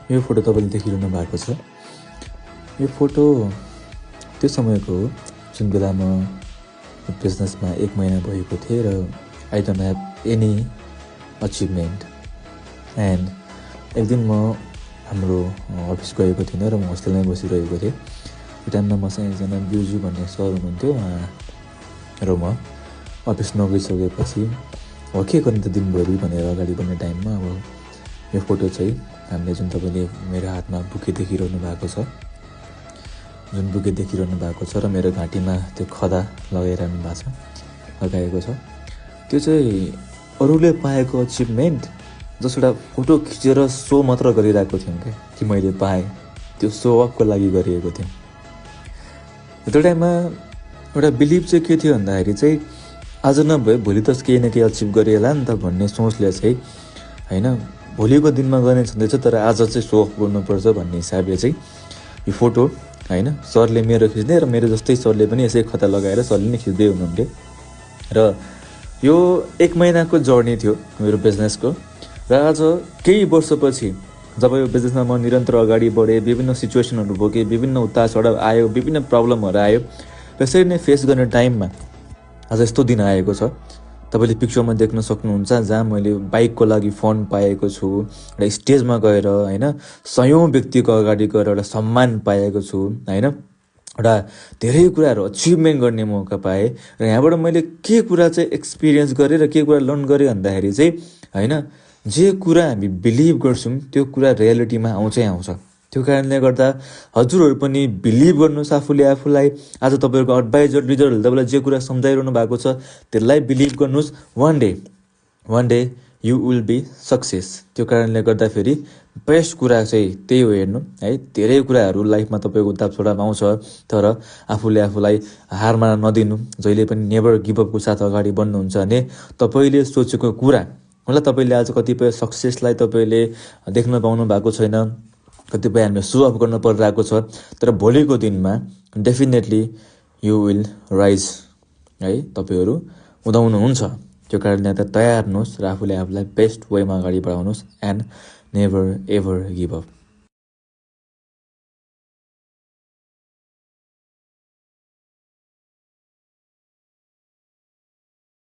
यो फोटो तपाईँले देखिरहनु भएको छ। यो फोटो त्यो समयको हो जुन बेला म बिजनेसमा 1 महिना भएको थिएँ र I don't have any achievement. And एक दिन म हाम्रो अफिस गएको थिइनँ र म होस्टेलमै बसिरहेको थिएँ। त्यो टाइममा मसँग एकजना बिउजू भन्ने सर हुनुहुन्थ्यो र म अफिस नगइसकेपछि हो के गर्ने त दिनभरि भनेर अगाडि बढ्ने टाइममा अब यो फोटो चाहिँ हामीले जुन तपाईँले मेरो हातमा बुके देखिरहनु भएको छ, जुन बुके देखिरहनु भएको छ र मेरो घाँटीमा त्यो खदा लगाइरहनु भएको छ, लगाएको छ, त्यो चाहिँ अरूले पाएको अचिभमेन्ट जस्ट एउटा फोटो खिचेर सो मात्र गरिरहेको थियौँ क्या कि मैले पाएँ, त्यो सो अफको लागि गरिएको थिएँ। त्यो टाइममा एउटा बिलिभ चाहिँ के थियो भन्दाखेरि चाहिँ आज नभए भोलि त केही न केही अचिभ गरिएला नि त भन्ने सोचले चाहिँ होइन भोलिको दिनमा गर्ने छँदैछ तर आज चाहिँ सो अफ गर्नुपर्छ भन्ने हिसाबले चाहिँ यो फोटो होइन सरले मेरो खिच्ने र मेरो जस्तै सरले पनि यसै खता लगाएर सरले नै खिच्दै हुनुहुन्थ्यो। र यो 1 महिनाको जर्नी थियो मेरो बिजनेसको र आज केही वर्षपछि जब यो बिजनेसमा म निरन्तर अगाडि बढेँ, विभिन्न सिचुएसनहरू भोगेँ, विभिन्न उतार चढाव आयो, विभिन्न प्रब्लमहरू आयो, त्यसरी नै फेस गर्ने टाइममा आज यस्तो दिन आएको छ। तपाईँले पिक्चरमा देख्न सक्नुहुन्छ जहाँ मैले बाइकको लागि फन्ड पाएको छु, एउटा स्टेजमा गएर होइन 100औं व्यक्तिको अगाडि गएर एउटा सम्मान पाएको छु, होइन एउटा धेरै कुराहरू अचिभमेन्ट गर्ने मौका पाएँ। र यहाँबाट मैले के कुरा चाहिँ एक्सपिरियन्स गरेँ र के कुरा लर्न गरेँ भन्दाखेरि चाहिँ होइन जे कुरा हामी बिलिभ गर्छौँ त्यो कुरा रियालिटीमा आउँछै आउँछ। त्यो कारणले गर्दा हजुरहरू पनि बिलिभ गर्नुहोस् आफूले आफूलाई। आज तपाईँहरूको एडभाइजर लिडरहरूले तपाईँलाई जे कुरा सम्झाइरहनु भएको छ त्यसलाई बिलिभ गर्नुहोस्। One day you will be success. त्यो कारणले गर्दाखेरि बेस्ट कुरा चाहिँ त्यही हो हेर्नु है। धेरै कुराहरू लाइफमा तपाईँको उतार चढाव आउँछ तर आफूले आफूलाई हार मान्न नदिनु, जहिले पनि नेभर गिभ अपको साथ अगाडि बढ्नुहुन्छ भने तपाईँले सोचेको कुरा होला। तपाईँले आज कतिपय सक्सेसलाई तपाईँले देख्न पाउनु भएको छैन, कतिपय हामीले सो अफ गर्न परिरहेको छ, तर भोलिको दिनमा डेफिनेटली यु विल राइज है, तपाईँहरू उदाउनुहुन्छ। त्यो कारणले त तयार हुनुहोस् र आफूले आफूलाई बेस्ट वेमा अगाडि बढाउनुहोस् and never ever give up.